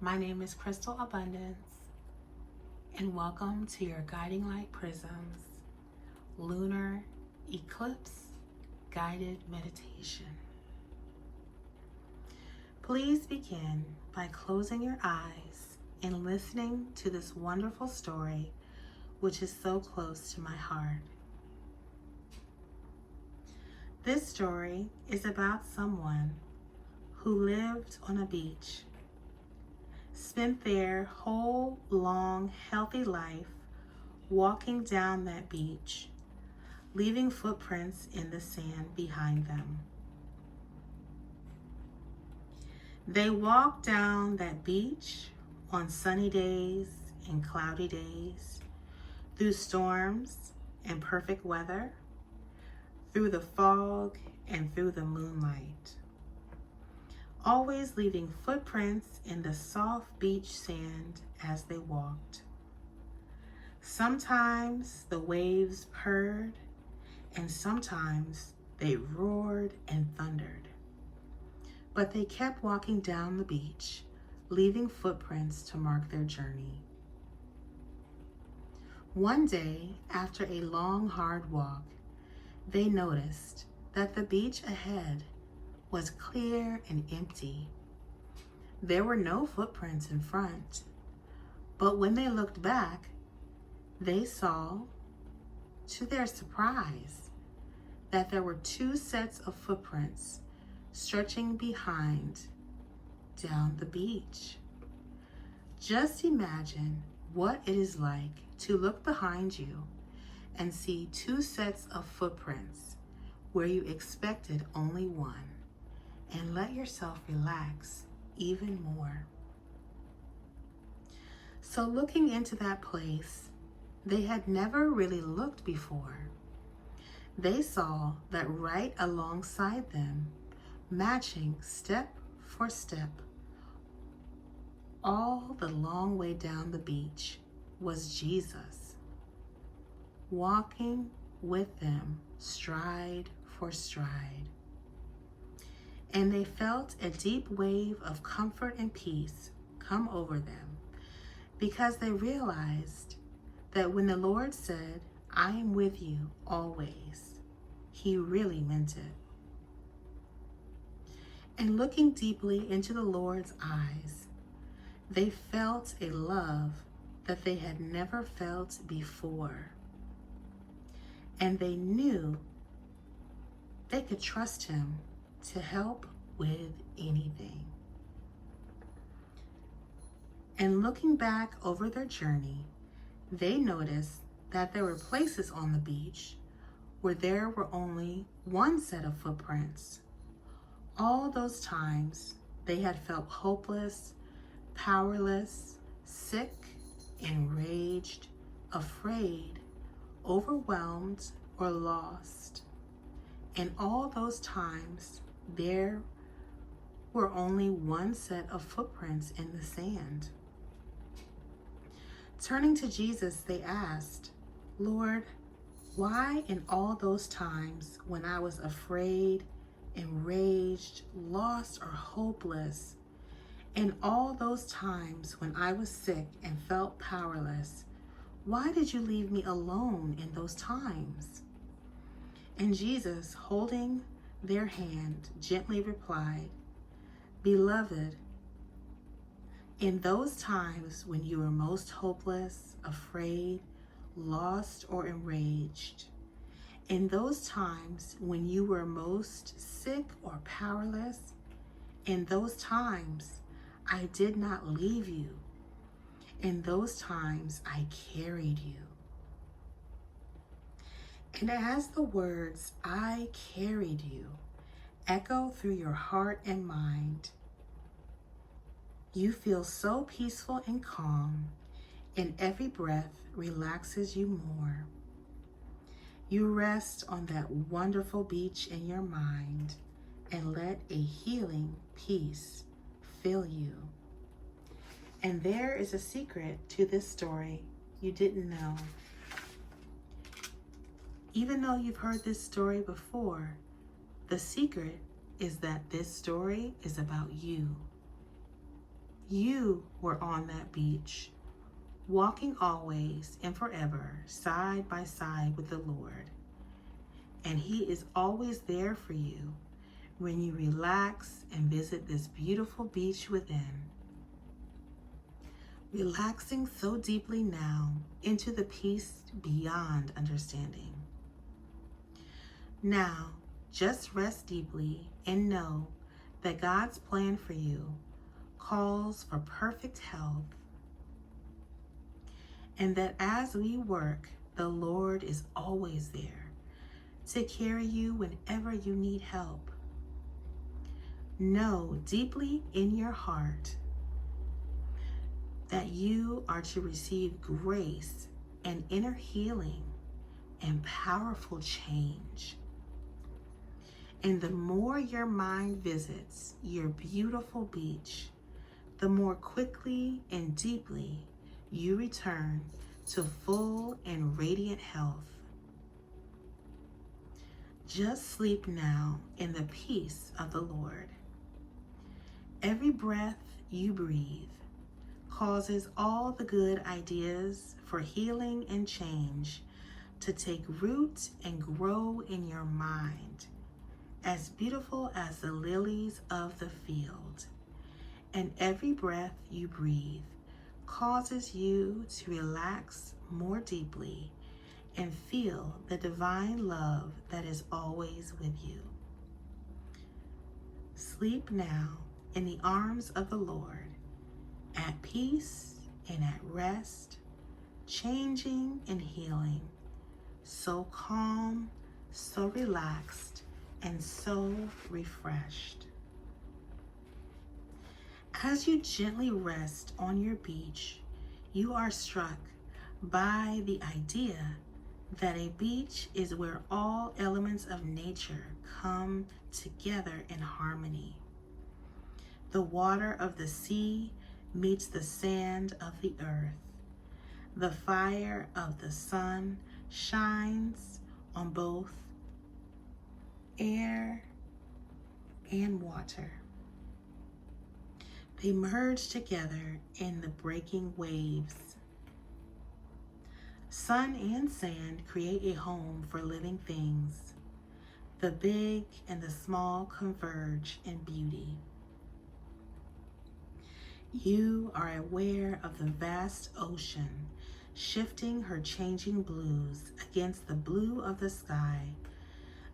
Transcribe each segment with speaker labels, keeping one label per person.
Speaker 1: My name is Crystal Abundance, and welcome to your Guiding Light Prisms Lunar Eclipse Guided Meditation. Please begin by closing your eyes and listening to this wonderful story, which is so close to my heart. This story is about someone who lived on a beach, spent their whole long, healthy life walking down that beach, leaving footprints in the sand behind them. They walked down that beach on sunny days and cloudy days, through storms and perfect weather, through the fog and through the moonlight, always leaving footprints in the soft beach sand as they walked. Sometimes the waves purred, and sometimes they roared and thundered. But they kept walking down the beach, leaving footprints to mark their journey. One day, after a long, hard walk, they noticed that the beach ahead was clear and empty. There were no footprints in front, but when they looked back, they saw, to their surprise, that there were two sets of footprints stretching behind down the beach. Just imagine what it is like to look behind you and see two sets of footprints where you expected only one, and let yourself relax even more. So looking into that place they had never really looked before, they saw that right alongside them, matching step for step, all the long way down the beach, was Jesus, walking with them stride for stride. And they felt a deep wave of comfort and peace come over them, because they realized that when the Lord said, "I am with you always," He really meant it. And looking deeply into the Lord's eyes, they felt a love that they had never felt before. And they knew they could trust Him to help with anything. And looking back over their journey, they noticed that there were places on the beach where there were only one set of footprints. All those times they had felt hopeless, powerless, sick, enraged, afraid, overwhelmed, or lost. And all those times there were only one set of footprints in the sand. Turning to Jesus, they asked, "Lord, why in all those times when I was afraid, enraged, lost, or hopeless, in all those times when I was sick and felt powerless, why did you leave me alone in those times?" And Jesus, holding their hand, gently replied, "Beloved, in those times when you were most hopeless, afraid, lost, or enraged, in those times when you were most sick or powerless, in those times I did not leave you. In those times I carried you." And as the words "I carried you" echo through your heart and mind, you feel so peaceful and calm, and every breath relaxes you more. You rest on that wonderful beach in your mind and let a healing peace fill you. And there is a secret to this story you didn't know. Even though you've heard this story before, the secret is that this story is about you. You were on that beach, walking always and forever side by side with the Lord. And He is always there for you when you relax and visit this beautiful beach within. Relaxing so deeply now into the peace beyond understanding. Now, just rest deeply and know that God's plan for you calls for perfect health, and that as we work, the Lord is always there to carry you whenever you need help. Know deeply in your heart that you are to receive grace and inner healing and powerful change. And the more your mind visits your beautiful beach, the more quickly and deeply you return to full and radiant health. Just sleep now in the peace of the Lord. Every breath you breathe causes all the good ideas for healing and change to take root and grow in your mind, as beautiful as the lilies of the field. And every breath you breathe causes you to relax more deeply and feel the divine love that is always with you. Sleep now in the arms of the Lord, at peace and at rest, changing and healing, so calm, so relaxed, and so refreshed. As you gently rest on your beach, you are struck by the idea that a beach is where all elements of nature come together in harmony. The water of the sea meets the sand of the earth. The fire of the sun shines on both air and water. They merge together in the breaking waves. Sun and sand create a home for living things. The big and the small converge in beauty. You are aware of the vast ocean shifting her changing blues against the blue of the sky,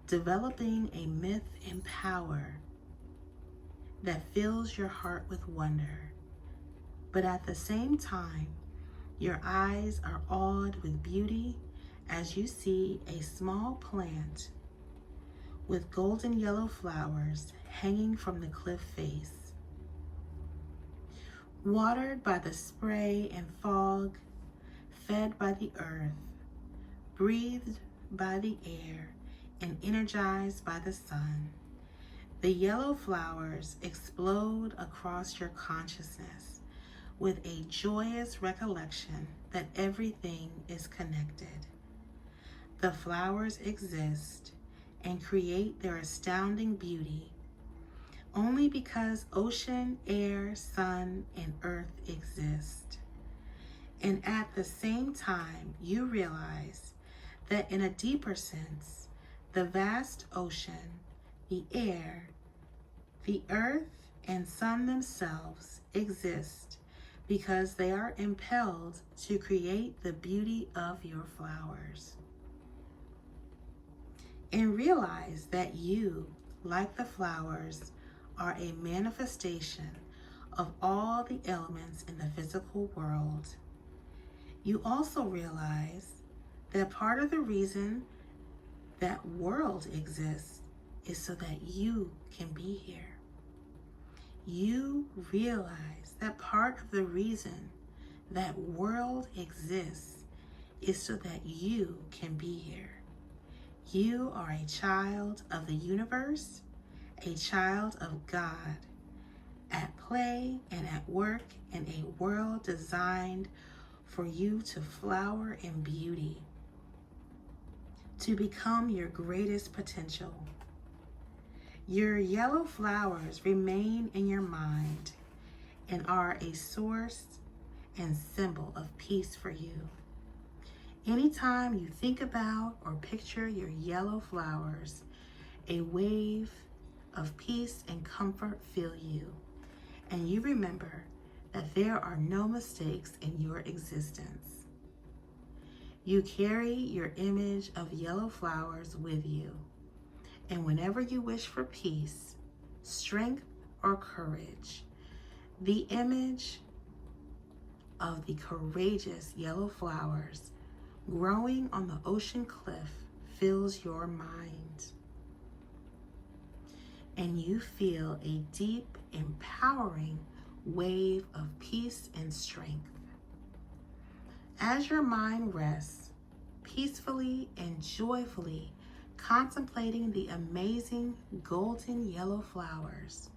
Speaker 1: developing a myth and power that fills your heart with wonder. But at the same time, your eyes are awed with beauty as you see a small plant with golden yellow flowers hanging from the cliff face. Watered by the spray and fog, fed by the earth, breathed by the air, and energized by the sun, the yellow flowers explode across your consciousness with a joyous recollection that everything is connected. The flowers exist and create their astounding beauty only because ocean, air, sun, and earth exist. And at the same time, you realize that in a deeper sense, the vast ocean, the air, the earth, and sun themselves exist because they are impelled to create the beauty of your flowers. And realize that you, like the flowers, are a manifestation of all the elements in the physical world. You also realize that part of the reason that world exists is so that you can be here. You realize that part of the reason that world exists is so that you can be here. You are a child of the universe, a child of God, at play and at work in a world designed for you to flower in beauty, to become your greatest potential. Your yellow flowers remain in your mind, and are a source and symbol of peace for you. Anytime you think about or picture your yellow flowers, a wave of peace and comfort fill you, and you remember that there are no mistakes in your existence. You carry your image of yellow flowers with you, and whenever you wish for peace, strength, or courage, the image of the courageous yellow flowers growing on the ocean cliff fills your mind, and you feel a deep, empowering wave of peace and strength. As your mind rests, peacefully and joyfully contemplating the amazing golden yellow flowers,